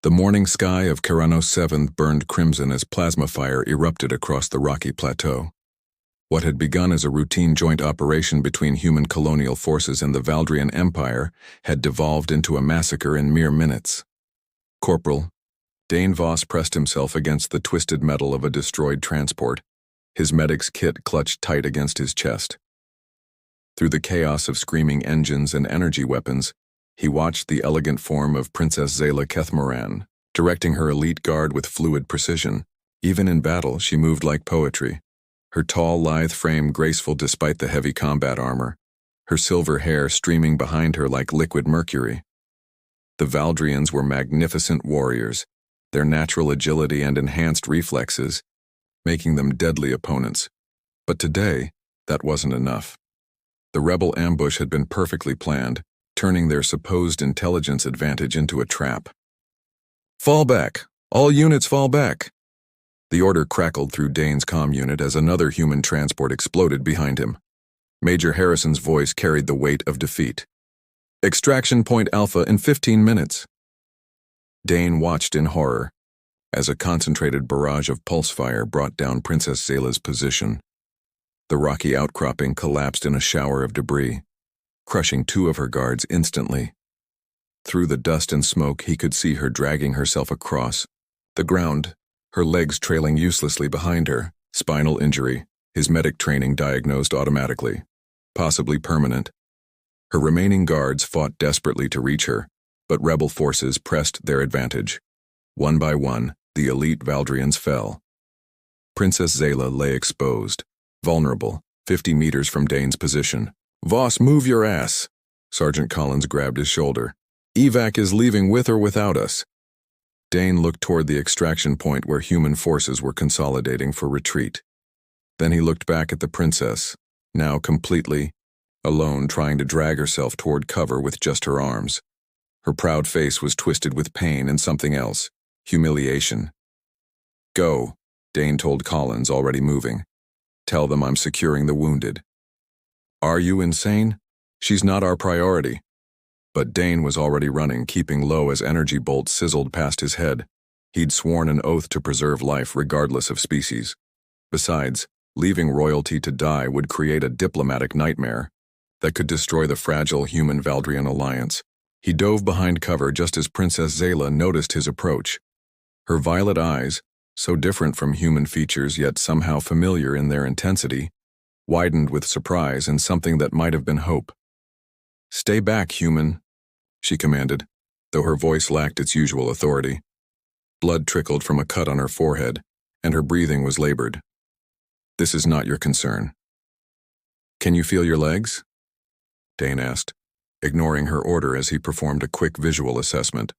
The morning sky of Keranos 7th burned crimson as plasma fire erupted across the rocky plateau. What had begun as a routine joint operation between human colonial forces and the Valdrian Empire had devolved into a massacre in mere minutes. Corporal Dane Voss pressed himself against the twisted metal of a destroyed transport, his medic's kit clutched tight against his chest. Through the chaos of screaming engines and energy weapons, he watched the elegant form of Princess Zayla Kethmoran, directing her elite guard with fluid precision. Even in battle, she moved like poetry, her tall, lithe frame graceful despite the heavy combat armor, her silver hair streaming behind her like liquid mercury. The Valdrians were magnificent warriors, their natural agility and enhanced reflexes, making them deadly opponents. But today, that wasn't enough. The rebel ambush had been perfectly planned, turning their supposed intelligence advantage into a trap. "Fall back! All units fall back!" The order crackled through Dane's comm unit as another human transport exploded behind him. Major Harrison's voice carried the weight of defeat. "Extraction point Alpha in 15 minutes." Dane watched in horror as a concentrated barrage of pulse fire brought down Princess Zayla's position. The rocky outcropping collapsed in a shower of debris, crushing two of her guards instantly. Through the dust and smoke, he could see her dragging herself across the ground, her legs trailing uselessly behind her. Spinal injury, his medic training diagnosed automatically, possibly permanent. Her remaining guards fought desperately to reach her, but rebel forces pressed their advantage. One by one, the elite Valdrians fell. Princess Zayla lay exposed, vulnerable, 50 meters from Dane's position. "Voss, move your ass!" Sergeant Collins grabbed his shoulder. "Evac is leaving with or without us." Dane looked toward the extraction point where human forces were consolidating for retreat. Then he looked back at the princess, now completely alone, trying to drag herself toward cover with just her arms. Her proud face was twisted with pain and something else, humiliation. "Go," Dane told Collins, already moving. "Tell them I'm securing the wounded." "Are you insane? She's not our priority." But Dane was already running, keeping low as energy bolts sizzled past his head. He'd sworn an oath to preserve life regardless of species. Besides, leaving royalty to die would create a diplomatic nightmare that could destroy the fragile human-Valdrian alliance. He dove behind cover just as Princess Zayla noticed his approach. Her violet eyes, so different from human features yet somehow familiar in their intensity, widened with surprise and something that might have been hope. "Stay back, human," she commanded, though her voice lacked its usual authority. Blood trickled from a cut on her forehead, and her breathing was labored. "This is not your concern." "Can you feel your legs?" Dane asked, ignoring her order as he performed a quick visual assessment.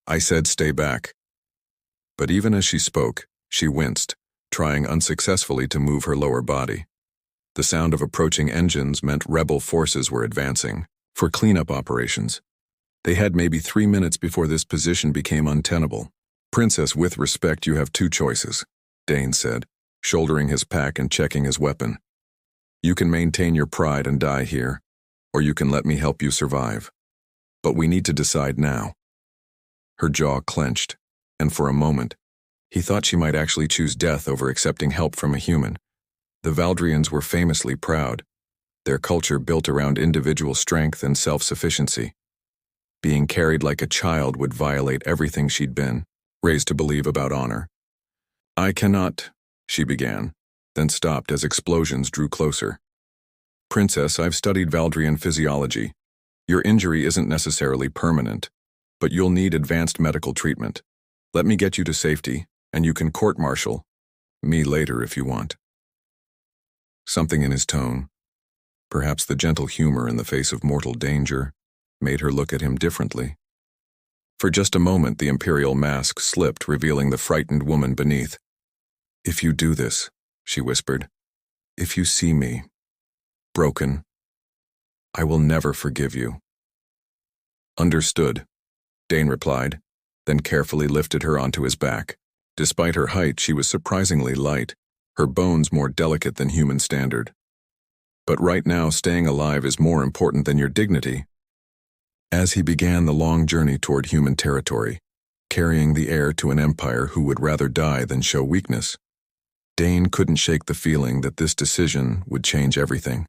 "I said stay back." But even as she spoke, she winced, trying unsuccessfully to move her lower body. The sound of approaching engines meant rebel forces were advancing for cleanup operations. They had maybe 3 minutes before this position became untenable. "Princess, with respect, you have two choices," Dane said, shouldering his pack and checking his weapon. "You can maintain your pride and die here, or you can let me help you survive. But we need to decide now." Her jaw clenched, and for a moment, he thought she might actually choose death over accepting help from a human. The Valdrians were famously proud, their culture built around individual strength and self-sufficiency. Being carried like a child would violate everything she'd been raised to believe about honor. "I cannot," she began, then stopped as explosions drew closer. "Princess, I've studied Valdrian physiology. Your injury isn't necessarily permanent, but you'll need advanced medical treatment. Let me get you to safety, and you can court-martial me later if you want." Something in his tone, perhaps the gentle humor in the face of mortal danger, made her look at him differently. For just a moment, the imperial mask slipped, revealing the frightened woman beneath. "If you do this," she whispered, "if you see me broken, I will never forgive you." "Understood," Dane replied, then carefully lifted her onto his back. Despite her height, she was surprisingly light, her bones more delicate than human standard. "But right now, staying alive is more important than your dignity." As he began the long journey toward human territory, carrying the heir to an empire who would rather die than show weakness. Dane couldn't shake the feeling that this decision would change everything.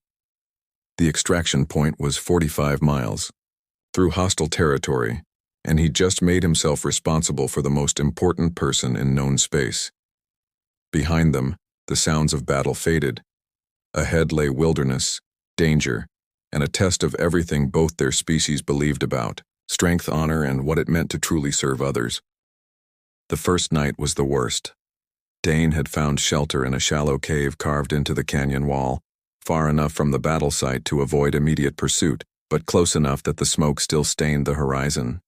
The extraction point was 45 miles, through hostile territory, and he'd just made himself responsible for the most important person in known space. Behind them, the sounds of battle faded. Ahead lay wilderness, danger, and a test of everything both their species believed about: strength, honor, and what it meant to truly serve others. The first night was the worst. Dane had found shelter in a shallow cave carved into the canyon wall, far enough from the battle site to avoid immediate pursuit, but close enough that the smoke still stained the horizon.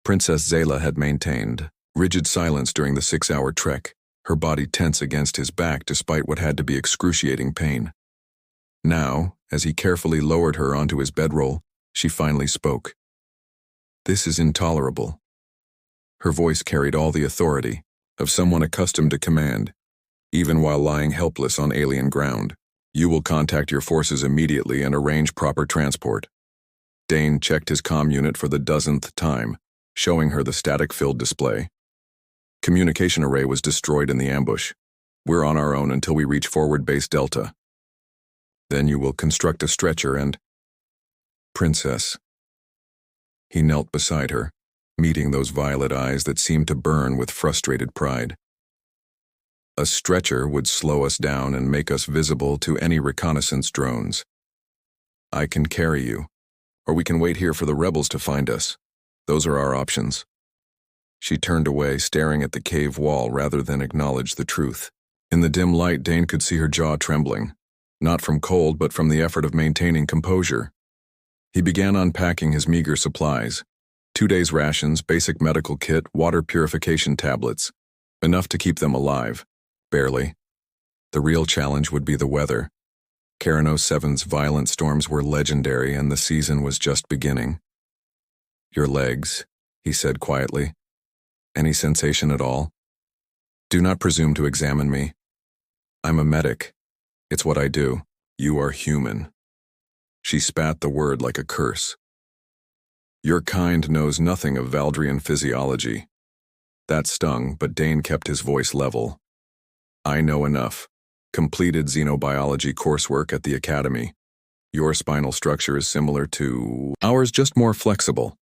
Princess Zayla had maintained rigid silence during the 6-hour trek, her body tense against his back despite what had to be excruciating pain. Now, as he carefully lowered her onto his bedroll, she finally spoke. "This is intolerable." Her voice carried all the authority of someone accustomed to command, even while lying helpless on alien ground. "You will contact your forces immediately and arrange proper transport." Dane checked his comm unit for the dozenth time, showing her the static-filled display. "Communication array was destroyed in the ambush. We're on our own until we reach forward base Delta. Then you will construct a stretcher and—" "Princess." He knelt beside her, meeting those violet eyes that seemed to burn with frustrated pride. "A stretcher would slow us down and make us visible to any reconnaissance drones. I can carry you, or we can wait here for the rebels to find us. Those are our options." She turned away, staring at the cave wall rather than acknowledge the truth. In the dim light, Dane could see her jaw trembling, not from cold but from the effort of maintaining composure. He began unpacking his meager supplies: 2 days' rations, basic medical kit, water purification tablets. Enough to keep them alive. Barely. The real challenge would be the weather. Carano 7's violent storms were legendary and the season was just beginning. "Your legs," he said quietly. "Any sensation at all? Do not presume to examine me. I'm a medic. It's what I do. You are human." She spat the word like a curse. "Your kind knows nothing of Valdrian physiology." That stung, but Dane kept his voice level. "I know enough. Completed xenobiology coursework at the academy. Your spinal structure is similar to ours, just more flexible.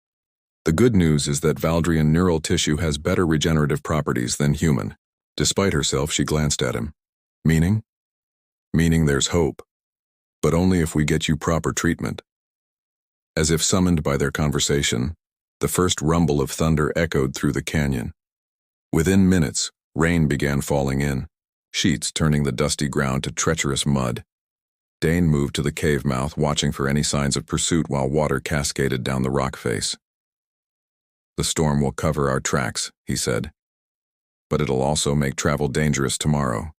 The good news is that Valdrian neural tissue has better regenerative properties than human." Despite herself, she glanced at him. "Meaning?" "Meaning there's hope. But only if we get you proper treatment." As if summoned by their conversation, the first rumble of thunder echoed through the canyon. Within minutes, rain began falling in, sheets turning the dusty ground to treacherous mud. Dane moved to the cave mouth, watching for any signs of pursuit while water cascaded down the rock face. "The storm will cover our tracks," he said. "But it'll also make travel dangerous tomorrow."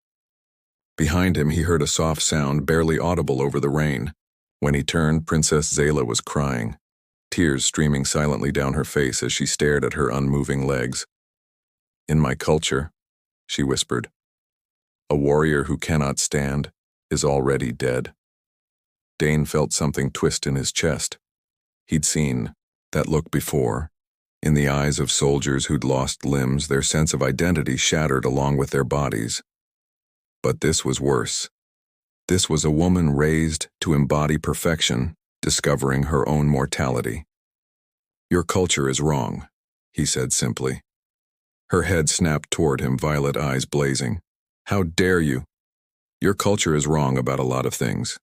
Behind him, he heard a soft sound barely audible over the rain. When he turned, Princess Zayla was crying, tears streaming silently down her face as she stared at her unmoving legs. "In my culture," she whispered, "a warrior who cannot stand is already dead." Dane felt something twist in his chest. He'd seen that look before. In the eyes of soldiers who'd lost limbs, their sense of identity shattered along with their bodies. But this was worse. This was a woman raised to embody perfection, discovering her own mortality. "Your culture is wrong," he said simply. Her head snapped toward him, violet eyes blazing. "How dare you? Your culture is wrong about a lot of things."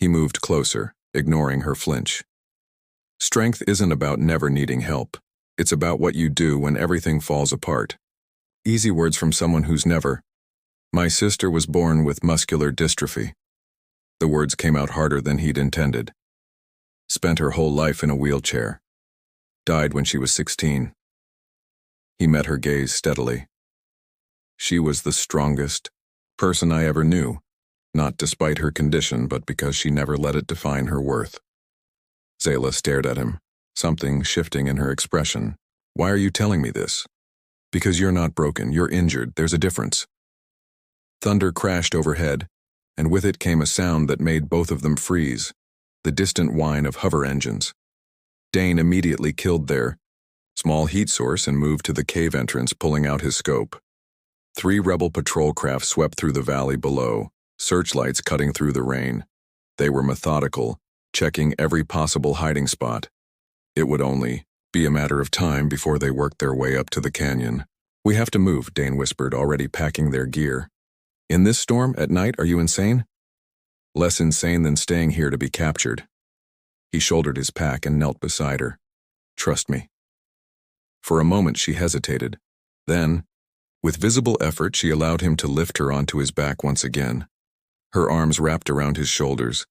He moved closer, ignoring her flinch. "Strength isn't about never needing help. It's about what you do when everything falls apart." Easy words from someone who's never. "My sister was born with muscular dystrophy." The words came out harder than he'd intended. "Spent her whole life in a wheelchair. Died when she was 16. He met her gaze steadily. "She was the strongest person I ever knew, not despite her condition, but because she never let it define her worth." Zayla stared at him, something shifting in her expression. "Why are you telling me this?" "Because you're not broken, you're injured, there's a difference." Thunder crashed overhead, and with it came a sound that made both of them freeze, the distant whine of hover engines. Dane immediately killed their small heat source, and moved to the cave entrance, pulling out his scope. 3 rebel patrol craft swept through the valley below, searchlights cutting through the rain. They were methodical, checking every possible hiding spot. It would only be a matter of time before they worked their way up to the canyon. "We have to move," Dane whispered, already packing their gear. "In this storm, at night, are you insane?" "Less insane than staying here to be captured." He shouldered his pack and knelt beside her. "Trust me." For a moment she hesitated. Then, with visible effort, she allowed him to lift her onto his back once again. Her arms wrapped around his shoulders,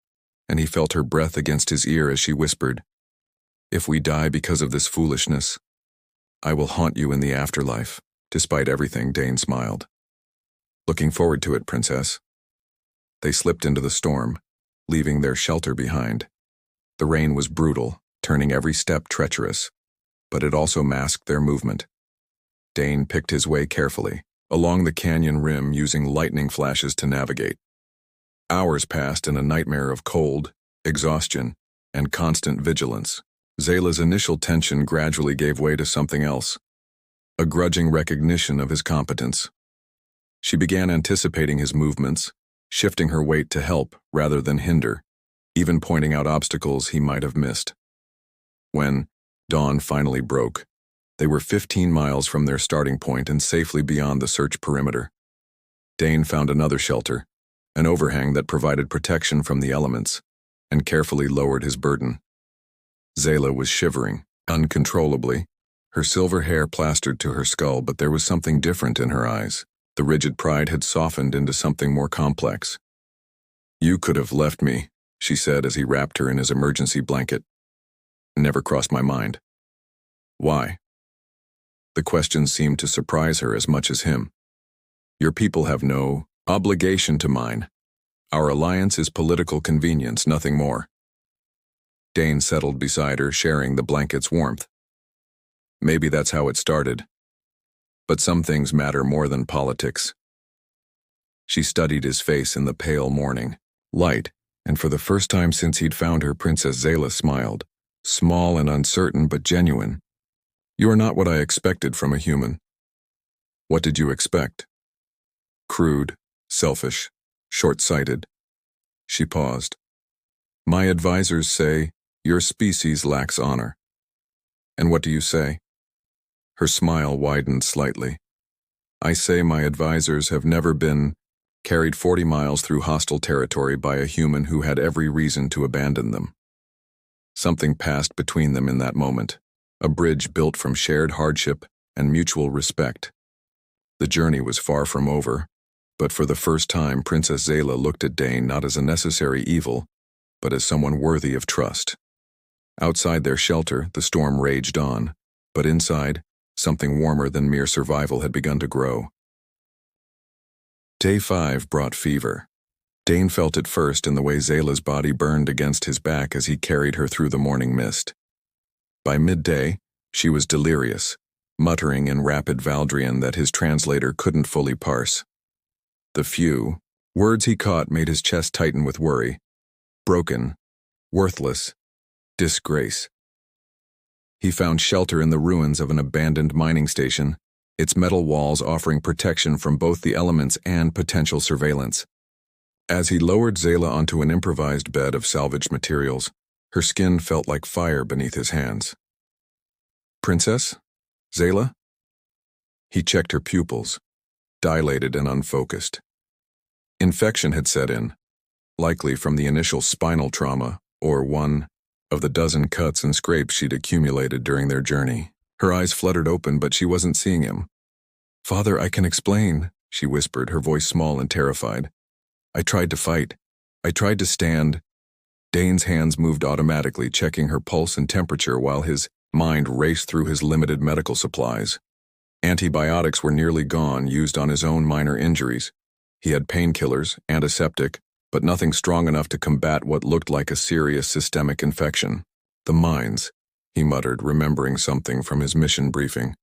and he felt her breath against his ear as she whispered, "If we die because of this foolishness, I will haunt you in the afterlife." Despite everything, Dane smiled. "Looking forward to it, Princess." They slipped into the storm, leaving their shelter behind. The rain was brutal, turning every step treacherous, but it also masked their movement. Dane picked his way carefully, along the canyon rim, using lightning flashes to navigate. Hours passed in a nightmare of cold, exhaustion, and constant vigilance. Zayla's initial tension gradually gave way to something else, a grudging recognition of his competence. She began anticipating his movements, shifting her weight to help rather than hinder, even pointing out obstacles he might have missed. When dawn finally broke, they were 15 miles from their starting point and safely beyond the search perimeter. Dane found another shelter, an overhang that provided protection from the elements, and carefully lowered his burden. Zayla was shivering, uncontrollably, her silver hair plastered to her skull, but there was something different in her eyes. The rigid pride had softened into something more complex. "You could have left me," she said as he wrapped her in his emergency blanket. "Never crossed my mind." "Why?" The question seemed to surprise her as much as him. "Your people have no obligation to mine. Our alliance is political convenience, nothing more." Dane settled beside her, sharing the blanket's warmth. "Maybe that's how it started. But some things matter more than politics." She studied his face in the pale morning light, and for the first time since he'd found her, Princess Zayla smiled, small and uncertain but genuine. "You are not what I expected from a human." "What did you expect?" "Crude, selfish, short-sighted." She paused. "My advisors say your species lacks honor." "And what do you say?" Her smile widened slightly. "I say my advisors have never been carried 40 miles through hostile territory by a human who had every reason to abandon them." Something passed between them in that moment, a bridge built from shared hardship and mutual respect. The journey was far from over, but for the first time Princess Zayla looked at Dane not as a necessary evil, but as someone worthy of trust. Outside their shelter, the storm raged on, but inside, something warmer than mere survival had begun to grow. Day 5 brought fever. Dane felt it first in the way Zayla's body burned against his back as he carried her through the morning mist. By midday, she was delirious, muttering in rapid Valdrian that his translator couldn't fully parse. The few words he caught made his chest tighten with worry. Broken, worthless, disgrace. He found shelter in the ruins of an abandoned mining station, its metal walls offering protection from both the elements and potential surveillance. As he lowered Zayla onto an improvised bed of salvaged materials, her skin felt like fire beneath his hands. "Princess? Zayla?" He checked her pupils, dilated and unfocused. Infection had set in, likely from the initial spinal trauma, or one of the dozen cuts and scrapes she'd accumulated during their journey. Her eyes fluttered open, but she wasn't seeing him. "Father, I can explain," she whispered, her voice small and terrified. "I tried to fight. I tried to stand." Dane's hands moved automatically, checking her pulse and temperature while his mind raced through his limited medical supplies. Antibiotics were nearly gone, used on his own minor injuries. He had painkillers, antiseptic, but nothing strong enough to combat what looked like a serious systemic infection. "The mines," he muttered, remembering something from his mission briefing.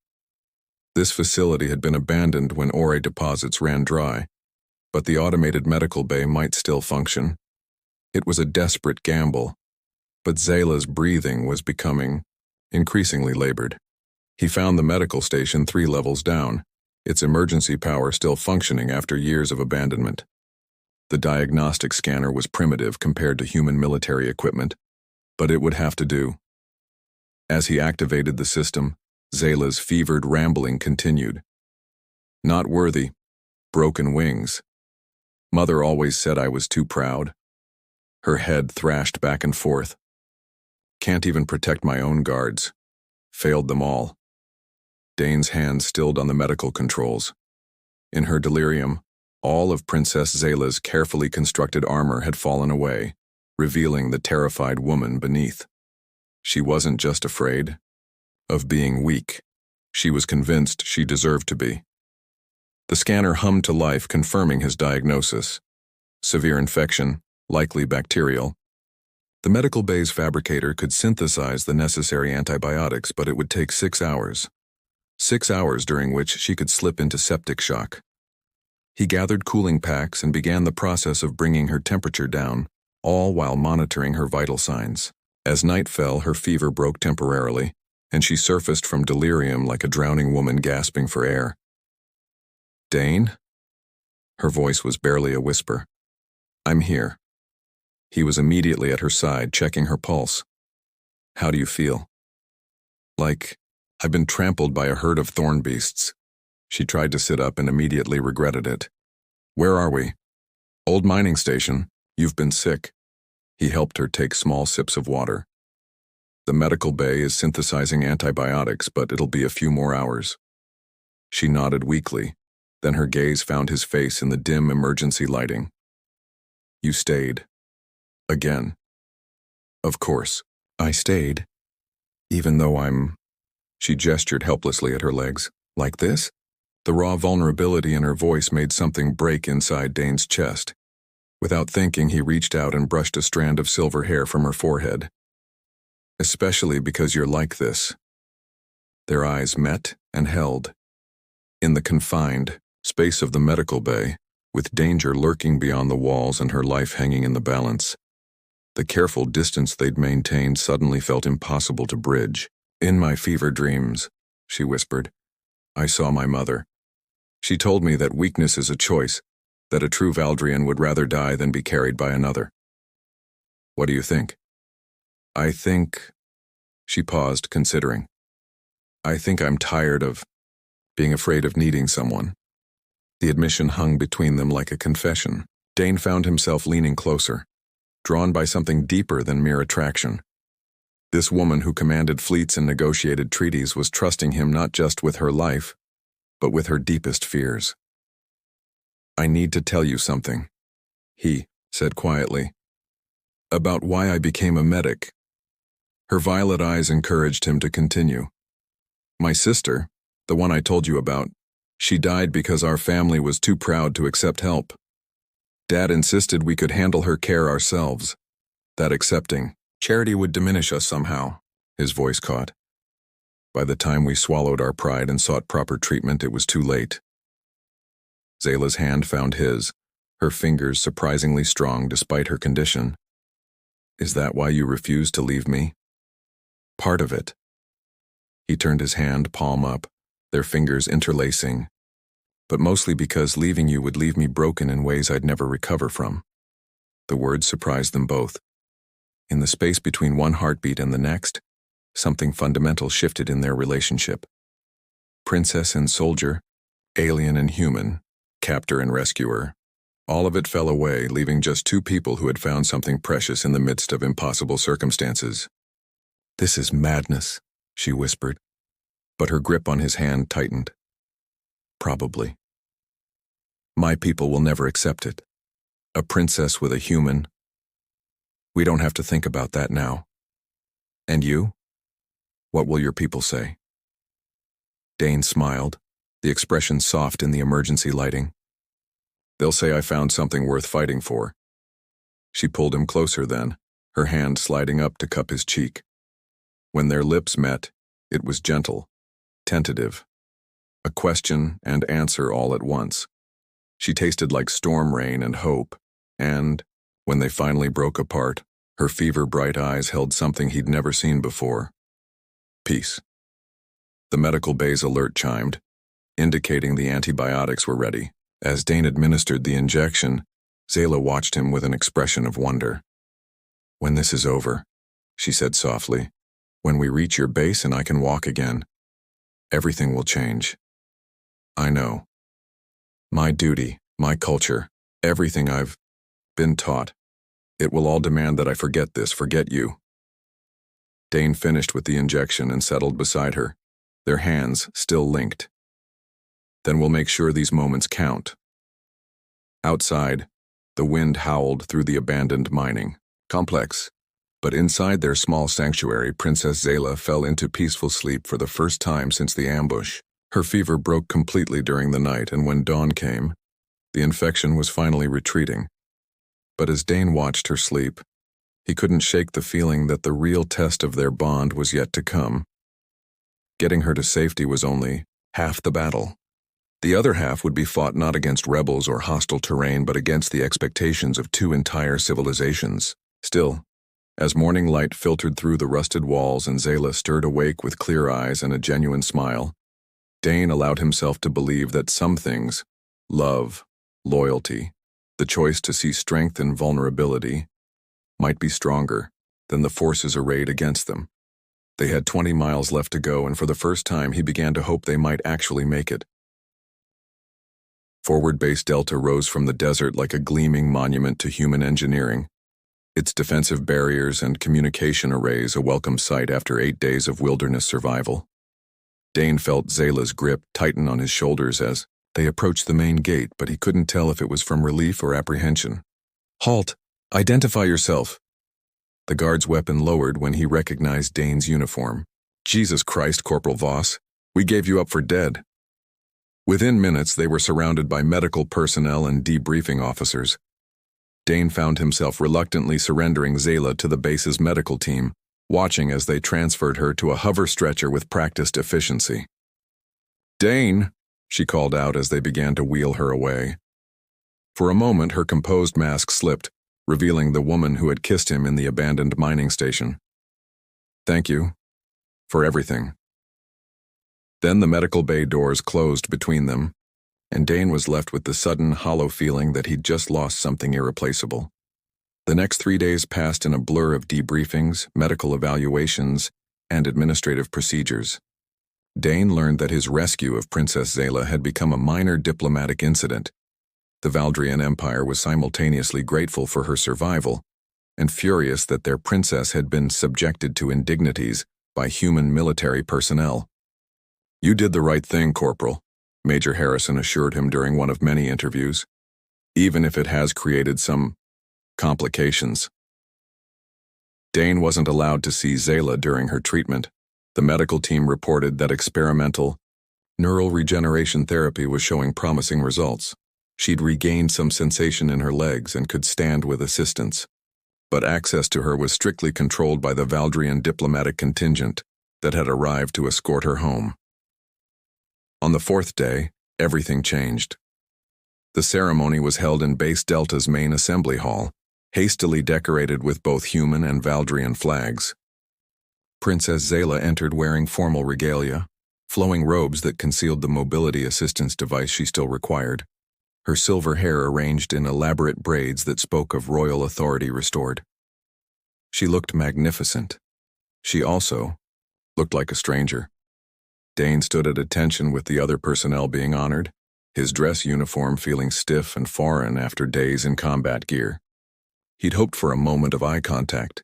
This facility had been abandoned when ore deposits ran dry, but the automated medical bay might still function. It was a desperate gamble, but Zayla's breathing was becoming increasingly labored. He found the medical station 3 levels down, its emergency power still functioning after years of abandonment. The diagnostic scanner was primitive compared to human military equipment, but it would have to do. As he activated the system, Zayla's fevered rambling continued. Not worthy. Broken wings. Mother always said I was too proud. Her head thrashed back and forth. Can't even protect my own guards. Failed them all. Dane's hand stilled on the medical controls. In her delirium, all of Princess Zayla's carefully constructed armor had fallen away, revealing the terrified woman beneath. She wasn't just afraid of being weak. She was convinced she deserved to be. The scanner hummed to life, confirming his diagnosis. Severe infection, likely bacterial. The medical bay's fabricator could synthesize the necessary antibiotics, but it would take 6 hours. 6 hours during which she could slip into septic shock. He gathered cooling packs and began the process of bringing her temperature down, all while monitoring her vital signs. As night fell, her fever broke temporarily, and she surfaced from delirium like a drowning woman gasping for air. "Dane?" Her voice was barely a whisper. "I'm here." He was immediately at her side, checking her pulse. "How do you feel?" "Like I've been trampled by a herd of thorn beasts." She tried to sit up and immediately regretted it. "Where are we?" "Old mining station. You've been sick." He helped her take small sips of water. "The medical bay is synthesizing antibiotics, but it'll be a few more hours." She nodded weakly, then her gaze found his face in the dim emergency lighting. "You stayed. Again." "Of course, I stayed. Even though I'm—" She gestured helplessly at her legs. "Like this?" The raw vulnerability in her voice made something break inside Dane's chest. Without thinking, he reached out and brushed a strand of silver hair from her forehead. "Especially because you're like this." Their eyes met and held. In the confined space of the medical bay, with danger lurking beyond the walls and her life hanging in the balance, the careful distance they'd maintained suddenly felt impossible to bridge. "In my fever dreams," she whispered, "I saw my mother. She told me that weakness is a choice, that a true Valdrian would rather die than be carried by another." "What do you think?" "I think—" She paused, considering. "I think I'm tired of being afraid of needing someone." The admission hung between them like a confession. Dane found himself leaning closer, drawn by something deeper than mere attraction. This woman who commanded fleets and negotiated treaties was trusting him not just with her life, but with her deepest fears. "I need to tell you something," he said quietly, "about why I became a medic." Her violet eyes encouraged him to continue. "My sister, the one I told you about, she died because our family was too proud to accept help. Dad insisted we could handle her care ourselves, that accepting charity would diminish us somehow." His voice caught. "By the time we swallowed our pride and sought proper treatment, it was too late." Zayla's hand found his, her fingers surprisingly strong despite her condition. "Is that why you refused to leave me?" "Part of it." He turned his hand palm up, their fingers interlacing. "But mostly because leaving you would leave me broken in ways I'd never recover from." The words surprised them both. In the space between one heartbeat and the next, something fundamental shifted in their relationship. Princess and soldier, alien and human, captor and rescuer. All of it fell away, leaving just two people who had found something precious in the midst of impossible circumstances. "This is madness," she whispered, but her grip on his hand tightened. "Probably. My people will never accept it. A princess with a human. We don't have to think about that now. And you? What will your people say?" Dane smiled, the expression soft in the emergency lighting. "They'll say I found something worth fighting for." She pulled him closer then, her hand sliding up to cup his cheek. When their lips met, it was gentle, tentative. A question and answer all at once. She tasted like storm rain and hope, and, when they finally broke apart, her fever-bright eyes held something he'd never seen before. Peace. The medical bay's alert chimed, indicating the antibiotics were ready. As Dane administered the injection, Zayla watched him with an expression of wonder. "When this is over," she said softly, "when we reach your base and I can walk again, everything will change. I know. My duty, my culture, everything I've been taught. It will all demand that I forget this, forget you." Dane finished with the injection and settled beside her, their hands still linked. "Then we'll make sure these moments count." Outside, the wind howled through the abandoned mining complex, but inside their small sanctuary, Princess Zayla fell into peaceful sleep for the first time since the ambush. Her fever broke completely during the night, and when dawn came, the infection was finally retreating. But as Dane watched her sleep, he couldn't shake the feeling that the real test of their bond was yet to come. Getting her to safety was only half the battle. The other half would be fought not against rebels or hostile terrain, but against the expectations of two entire civilizations. Still, as morning light filtered through the rusted walls and Zayla stirred awake with clear eyes and a genuine smile, Dane allowed himself to believe that some things, love, loyalty, the choice to see strength in vulnerability, might be stronger than the forces arrayed against them. They had 20 miles left to go, and for the first time he began to hope they might actually make it. Forward Base Delta rose from the desert like a gleaming monument to human engineering, its defensive barriers and communication arrays a welcome sight after 8 days of wilderness survival. Dane felt Zayla's grip tighten on his shoulders as they approached the main gate, but he couldn't tell if it was from relief or apprehension. "Halt! Identify yourself!" The guard's weapon lowered when he recognized Dane's uniform. "Jesus Christ, Corporal Voss, we gave you up for dead." Within minutes, they were surrounded by medical personnel and debriefing officers. Dane found himself reluctantly surrendering Zayla to the base's medical team, watching as they transferred her to a hover stretcher with practiced efficiency. "Dane!" she called out as they began to wheel her away. For a moment, her composed mask slipped, revealing the woman who had kissed him in the abandoned mining station. "Thank you. For everything." Then the medical bay doors closed between them, and Dane was left with the sudden, hollow feeling that he'd just lost something irreplaceable. The next 3 days passed in a blur of debriefings, medical evaluations, and administrative procedures. Dane learned that his rescue of Princess Zayla had become a minor diplomatic incident. The Valdrian Empire was simultaneously grateful for her survival and furious that their princess had been subjected to indignities by human military personnel. "You did the right thing, Corporal," Major Harrison assured him during one of many interviews, "even if it has created some complications." Dane wasn't allowed to see Zayla during her treatment. The medical team reported that experimental neural regeneration therapy was showing promising results. She'd regained some sensation in her legs and could stand with assistance. But access to her was strictly controlled by the Valdrian diplomatic contingent that had arrived to escort her home. On the 4th day, everything changed. The ceremony was held in Base Delta's main assembly hall, hastily decorated with both human and Valdrian flags. Princess Zayla entered wearing formal regalia, flowing robes that concealed the mobility assistance device she still required, her silver hair arranged in elaborate braids that spoke of royal authority restored. She looked magnificent. She also looked like a stranger. Dane stood at attention with the other personnel being honored, his dress uniform feeling stiff and foreign after days in combat gear. He'd hoped for a moment of eye contact,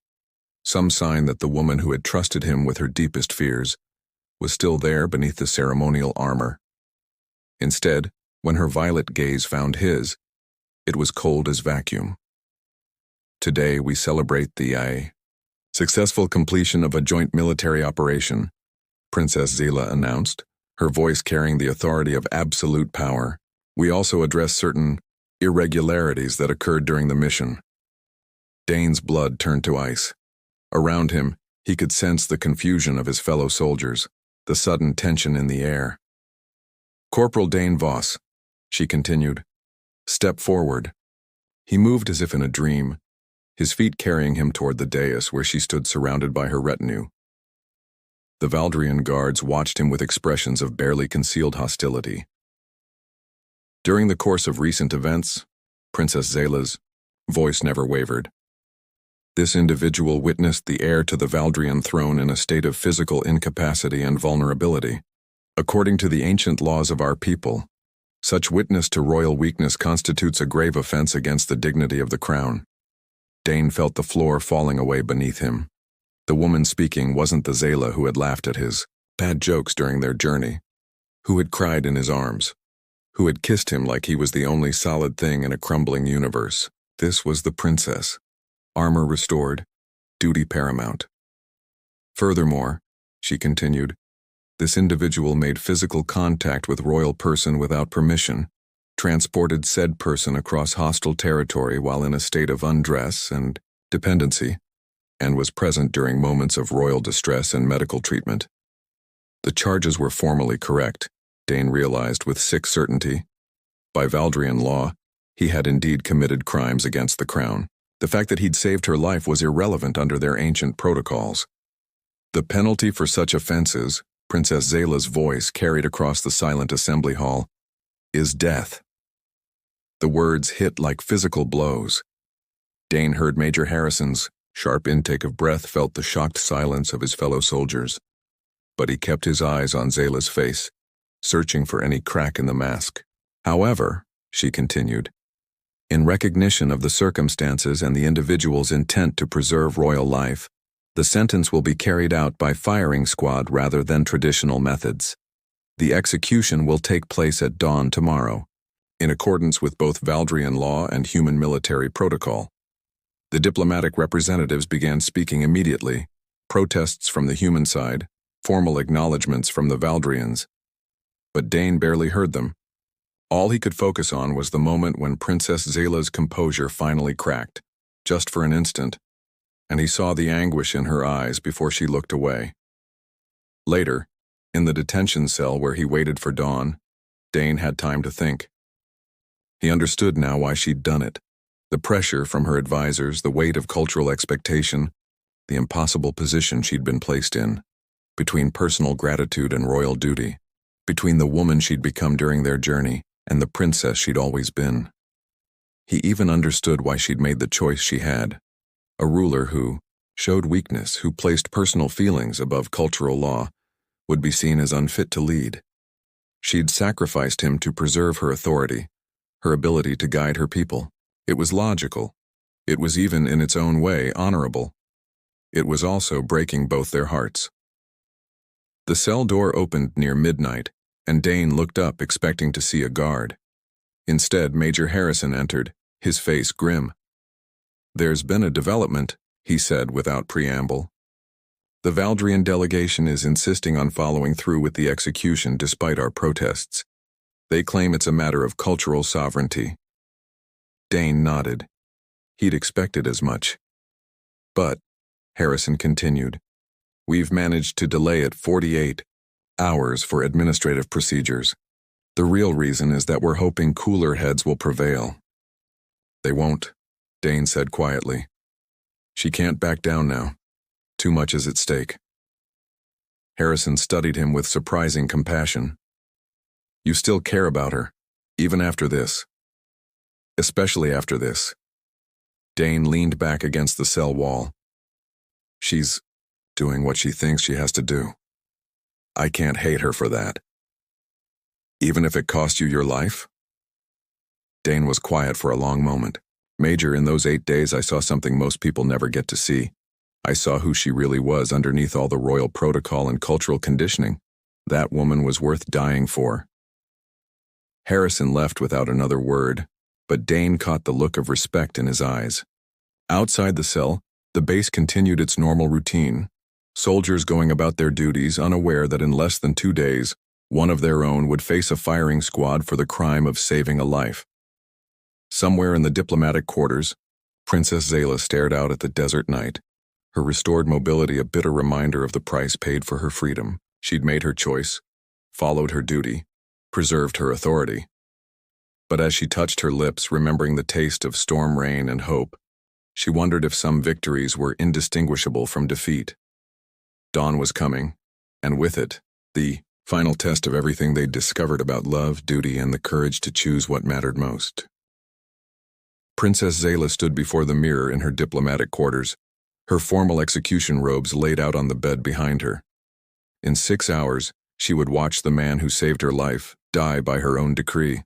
some sign that the woman who had trusted him with her deepest fears was still there beneath the ceremonial armor. Instead, when her violet gaze found his, it was cold as vacuum. "Today we celebrate the successful completion of a joint military operation," Princess Zayla announced, her voice carrying the authority of absolute power. "We also address certain irregularities that occurred during the mission." Dane's blood turned to ice. Around him, he could sense the confusion of his fellow soldiers, the sudden tension in the air. "Corporal Dane Voss," she continued, "step forward." He moved as if in a dream, his feet carrying him toward the dais where she stood surrounded by her retinue. The Valdrian guards watched him with expressions of barely concealed hostility. During the course of recent events, Princess Zayla's voice never wavered. This individual witnessed the heir to the Valdrian throne in a state of physical incapacity and vulnerability. According to the ancient laws of our people, such witness to royal weakness constitutes a grave offense against the dignity of the crown. Dane felt the floor falling away beneath him. The woman speaking wasn't the Zayla who had laughed at his bad jokes during their journey, who had cried in his arms, who had kissed him like he was the only solid thing in a crumbling universe. This was the princess. Armor restored, duty paramount. Furthermore, she continued, this individual made physical contact with royal person without permission, transported said person across hostile territory while in a state of undress and dependency, and was present during moments of royal distress and medical treatment. The charges were formally correct, Dane realized with sick certainty. By Valdrian law, he had indeed committed crimes against the crown. The fact that he'd saved her life was irrelevant under their ancient protocols. The penalty for such offenses, Princess Zayla's voice carried across the silent assembly hall, is death. The words hit like physical blows. Dane heard Major Harrison's sharp intake of breath, felt the shocked silence of his fellow soldiers. But he kept his eyes on Zayla's face, searching for any crack in the mask. However, she continued, in recognition of the circumstances and the individual's intent to preserve royal life, the sentence will be carried out by firing squad rather than traditional methods. The execution will take place at dawn tomorrow, in accordance with both Valdrian law and human military protocol. The diplomatic representatives began speaking immediately, protests from the human side, formal acknowledgments from the Valdrians. But Dane barely heard them. All he could focus on was the moment when Princess Zayla's composure finally cracked, just for an instant, and he saw the anguish in her eyes before she looked away. Later, in the detention cell where he waited for dawn, Dane had time to think. He understood now why she'd done it. The pressure from her advisors, the weight of cultural expectation, the impossible position she'd been placed in, between personal gratitude and royal duty, between the woman she'd become during their journey and the princess she'd always been. He even understood why she'd made the choice she had, a ruler who showed weakness, who placed personal feelings above cultural law, would be seen as unfit to lead. She'd sacrificed him to preserve her authority, her ability to guide her people. It was logical. It was even, in its own way, honorable. It was also breaking both their hearts. The cell door opened near midnight, and Dane looked up expecting to see a guard. Instead, Major Harrison entered, his face grim. There's been a development, he said without preamble. The Valdrian delegation is insisting on following through with the execution despite our protests. They claim it's a matter of cultural sovereignty. Dane nodded. He'd expected as much. But, Harrison continued, we've managed to delay it 48 hours for administrative procedures. The real reason is that we're hoping cooler heads will prevail. They won't, Dane said quietly. She can't back down now. Too much is at stake. Harrison studied him with surprising compassion. You still care about her, even after this. Especially after this. Dane leaned back against the cell wall. She's doing what she thinks she has to do. I can't hate her for that. Even if it cost you your life? Dane was quiet for a long moment. Major, in those 8 days I saw something most people never get to see. I saw who she really was underneath all the royal protocol and cultural conditioning. That woman was worth dying for. Harrison left without another word, but Dane caught the look of respect in his eyes. Outside the cell, the base continued its normal routine, soldiers going about their duties unaware that in less than 2 days, one of their own would face a firing squad for the crime of saving a life. Somewhere in the diplomatic quarters, Princess Zayla stared out at the desert night, her restored mobility a bitter reminder of the price paid for her freedom. She'd made her choice, followed her duty, preserved her authority. But as she touched her lips, remembering the taste of storm rain and hope, she wondered if some victories were indistinguishable from defeat. Dawn was coming, and with it, the final test of everything they'd discovered about love, duty, and the courage to choose what mattered most. Princess Zayla stood before the mirror in her diplomatic quarters, her formal execution robes laid out on the bed behind her. In 6 hours, she would watch the man who saved her life die by her own decree.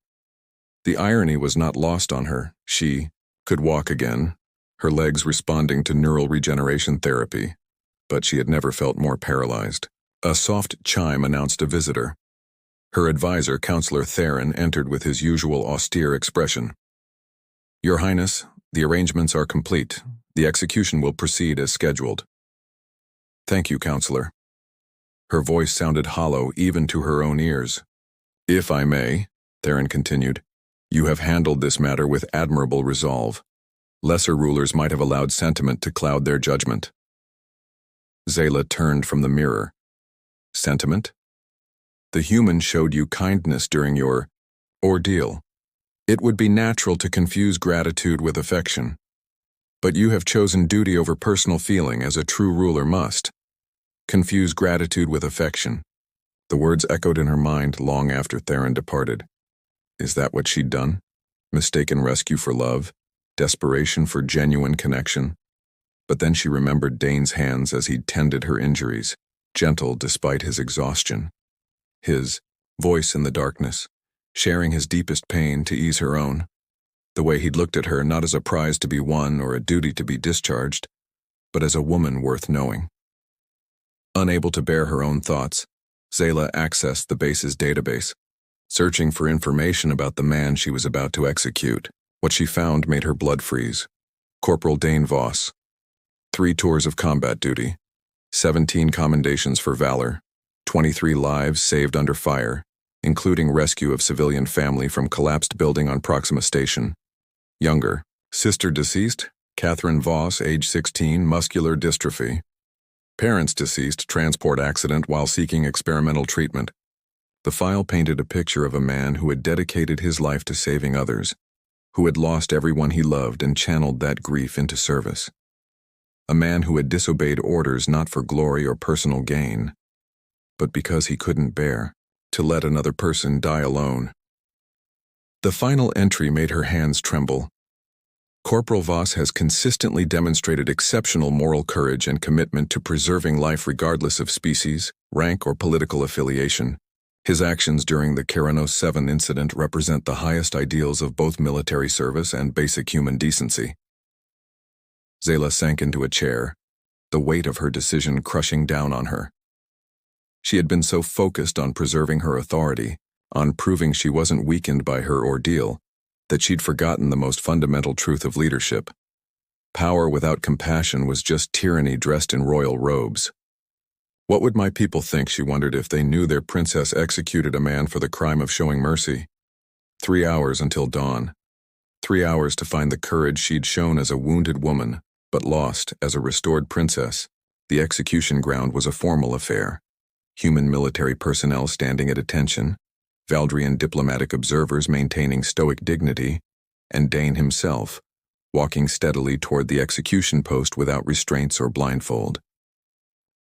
The irony was not lost on her. She could walk again, her legs responding to neural regeneration therapy, but she had never felt more paralyzed. A soft chime announced a visitor. Her advisor, Counselor Theron, entered with his usual austere expression. "Your Highness, the arrangements are complete. The execution will proceed as scheduled." "Thank you, Counselor." Her voice sounded hollow even to her own ears. "If I may," Theron continued, "you have handled this matter with admirable resolve. Lesser rulers might have allowed sentiment to cloud their judgment." Zayla turned from the mirror. "Sentiment? The human showed you kindness during your ordeal. It would be natural to confuse gratitude with affection. But you have chosen duty over personal feeling, as a true ruler must. Confuse gratitude with affection." The words echoed in her mind long after Theron departed. Is that what she'd done? Mistaken rescue for love? Desperation for genuine connection? But then she remembered Dane's hands as he'd tended her injuries, gentle despite his exhaustion. His voice in the darkness, sharing his deepest pain to ease her own. The way he'd looked at her not as a prize to be won or a duty to be discharged, but as a woman worth knowing. Unable to bear her own thoughts, Zayla accessed the base's database, searching for information about the man she was about to execute. What she found made her blood freeze. Corporal Dane Voss. 3 tours of combat duty. 17 commendations for valor. 23 lives saved under fire, including rescue of civilian family from collapsed building on Proxima Station. Younger. Sister deceased, Catherine Voss, age 16, muscular dystrophy. Parents deceased, transport accident while seeking experimental treatment. The file painted a picture of a man who had dedicated his life to saving others, who had lost everyone he loved and channeled that grief into service. A man who had disobeyed orders not for glory or personal gain, but because he couldn't bear to let another person die alone. The final entry made her hands tremble. Corporal Voss has consistently demonstrated exceptional moral courage and commitment to preserving life regardless of species, rank, or political affiliation. His actions during the Keranos 7 incident represent the highest ideals of both military service and basic human decency. Zayla sank into a chair, the weight of her decision crushing down on her. She had been so focused on preserving her authority, on proving she wasn't weakened by her ordeal, that she'd forgotten the most fundamental truth of leadership. Power without compassion was just tyranny dressed in royal robes. What would my people think, she wondered, if they knew their princess executed a man for the crime of showing mercy? 3 hours until dawn. 3 hours to find the courage she'd shown as a wounded woman, but lost as a restored princess. The execution ground was a formal affair. Human military personnel standing at attention, Valdrian diplomatic observers maintaining stoic dignity, and Dane himself, walking steadily toward the execution post without restraints or blindfold.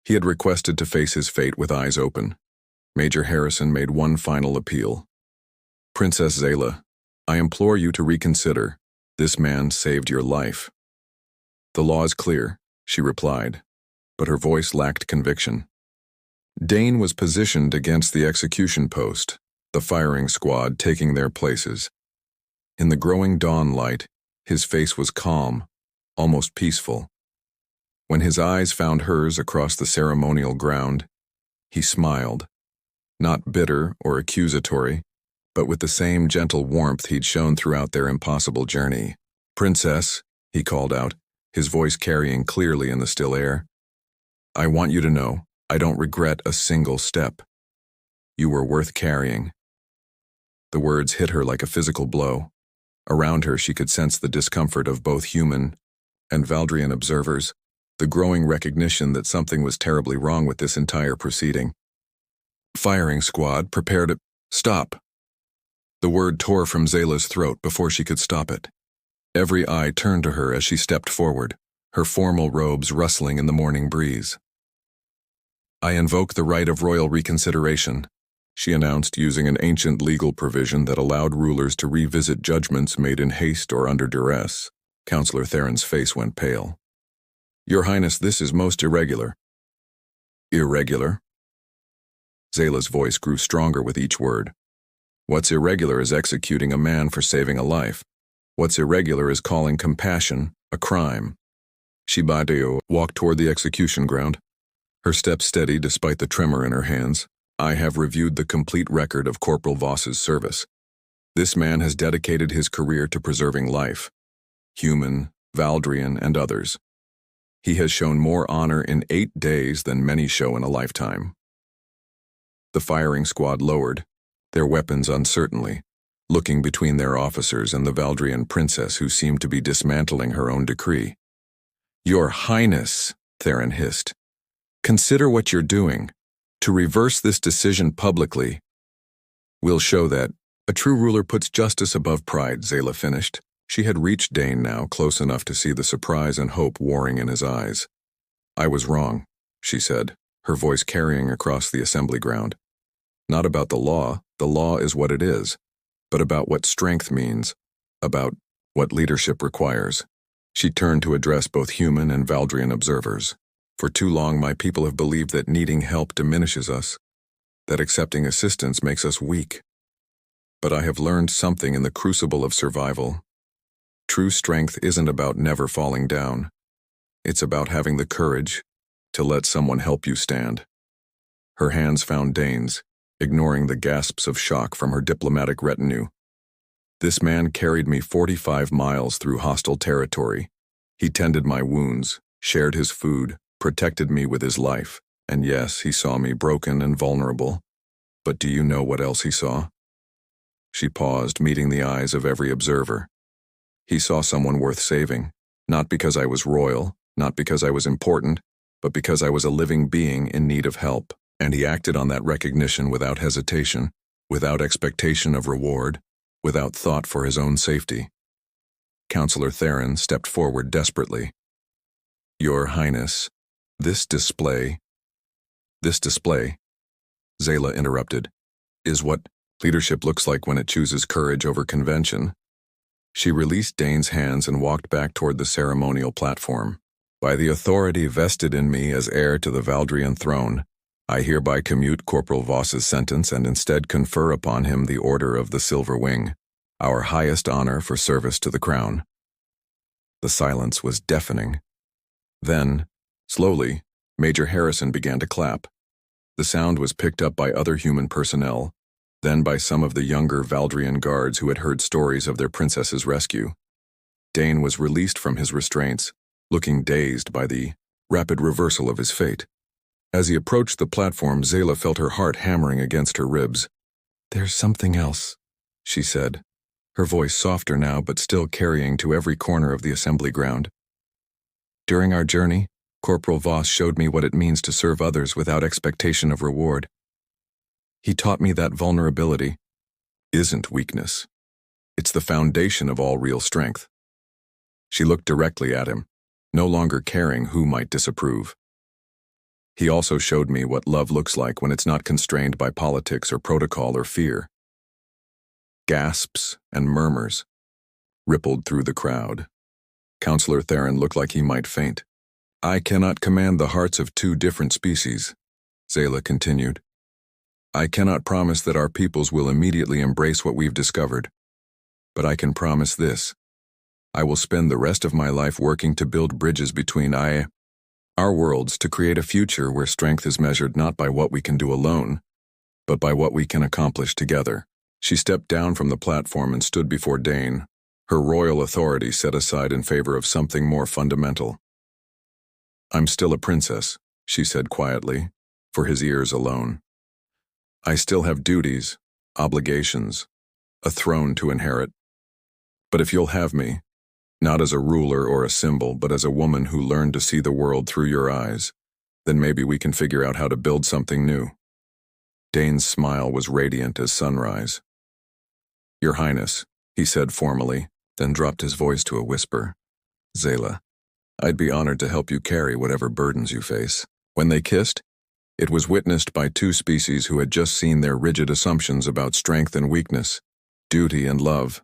He had requested to face his fate with eyes open. Major Harrison made one final appeal. "Princess Zayla, I implore you to reconsider. This man saved your life." "The law is clear," she replied, but her voice lacked conviction. Dane was positioned against the execution post, the firing squad taking their places. In the growing dawn light, his face was calm, almost peaceful. When his eyes found hers across the ceremonial ground, he smiled, not bitter or accusatory, but with the same gentle warmth he'd shown throughout their impossible journey. "Princess," he called out, his voice carrying clearly in the still air, "I want you to know, I don't regret a single step. You were worth carrying." The words hit her like a physical blow. Around her she could sense the discomfort of both human and Valdrian observers, the growing recognition that something was terribly wrong with this entire proceeding. "Firing squad, prepare to stop." The word tore from Zayla's throat before she could stop it. Every eye turned to her as she stepped forward, her formal robes rustling in the morning breeze. I invoke the right of royal reconsideration, she announced using an ancient legal provision that allowed rulers to revisit judgments made in haste or under duress. Counselor Theron's face went pale. Your Highness, this is most irregular. Irregular? Zayla's voice grew stronger with each word. What's irregular is executing a man for saving a life. What's irregular is calling compassion a crime. Shibadeo walked toward the execution ground, her steps steady despite the tremor in her hands. I have reviewed the complete record of Corporal Voss's service. This man has dedicated his career to preserving life, human, Valdrian, and others. He has shown more honor in 8 days than many show in a lifetime. The firing squad lowered, their weapons uncertainly, looking between their officers and the Valdrian princess who seemed to be dismantling her own decree. Your Highness, Theron hissed. Consider what you're doing. To reverse this decision publicly will show that a true ruler puts justice above pride, Zayla finished. She had reached Dane now, close enough to see the surprise and hope warring in his eyes. I was wrong, she said, her voice carrying across the assembly ground. Not about the law is what it is, but about what strength means, about what leadership requires. She turned to address both human and Valdrian observers. For too long, my people have believed that needing help diminishes us, that accepting assistance makes us weak. But I have learned something in the crucible of survival. True strength isn't about never falling down. It's about having the courage to let someone help you stand. Her hands found Dane's, ignoring the gasps of shock from her diplomatic retinue. This man carried me 45 miles through hostile territory. He tended my wounds, shared his food, protected me with his life, and yes, he saw me broken and vulnerable. But do you know what else he saw? She paused, meeting the eyes of every observer. He saw someone worth saving, not because I was royal, not because I was important, but because I was a living being in need of help, and he acted on that recognition without hesitation, without expectation of reward, without thought for his own safety. Counselor Theron stepped forward desperately. Your Highness, This display, Zayla interrupted, is what leadership looks like when it chooses courage over convention. She released Dane's hands and walked back toward the ceremonial platform. By the authority vested in me as heir to the Valdrian throne, I hereby commute Corporal Voss's sentence and instead confer upon him the Order of the Silver Wing, our highest honor for service to the crown. The silence was deafening. Then, slowly, Major Harrison began to clap. The sound was picked up by other human personnel, then by some of the younger Valdrian guards who had heard stories of their princess's rescue. Dane was released from his restraints, looking dazed by the rapid reversal of his fate. As he approached the platform, Zayla felt her heart hammering against her ribs. There's something else, she said, her voice softer now but still carrying to every corner of the assembly ground. During our journey, Corporal Voss showed me what it means to serve others without expectation of reward. He taught me that vulnerability isn't weakness. It's the foundation of all real strength. She looked directly at him, no longer caring who might disapprove. He also showed me what love looks like when it's not constrained by politics or protocol or fear. Gasps and murmurs rippled through the crowd. Counselor Theron looked like he might faint. I cannot command the hearts of two different species, Zayla continued. I cannot promise that our peoples will immediately embrace what we've discovered. But I can promise this. I will spend the rest of my life working to build bridges between our worlds to create a future where strength is measured not by what we can do alone, but by what we can accomplish together. She stepped down from the platform and stood before Dane, her royal authority set aside in favor of something more fundamental. I'm still a princess, she said quietly, for his ears alone. I still have duties, obligations, a throne to inherit. But if you'll have me, not as a ruler or a symbol, but as a woman who learned to see the world through your eyes, then maybe we can figure out how to build something new. Dane's smile was radiant as sunrise. Your Highness, he said formally, then dropped his voice to a whisper. Zayla, I'd be honored to help you carry whatever burdens you face. When they kissed, It was witnessed by two species who had just seen their rigid assumptions about strength and weakness, duty and love,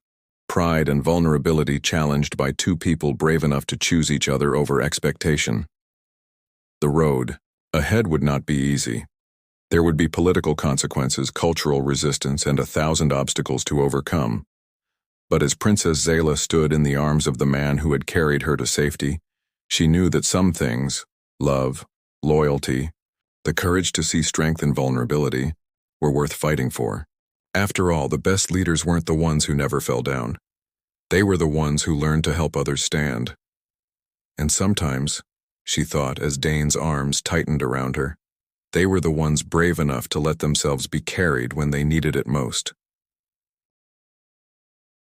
pride and vulnerability challenged by two people brave enough to choose each other over expectation. The road ahead would not be easy. There would be political consequences, cultural resistance, and 1,000 obstacles to overcome. But as Princess Zayla stood in the arms of the man who had carried her to safety, she knew that some things, love, loyalty, the courage to see strength in vulnerability, were worth fighting for. After all, the best leaders weren't the ones who never fell down. They were the ones who learned to help others stand. And sometimes, she thought as Dane's arms tightened around her, they were the ones brave enough to let themselves be carried when they needed it most.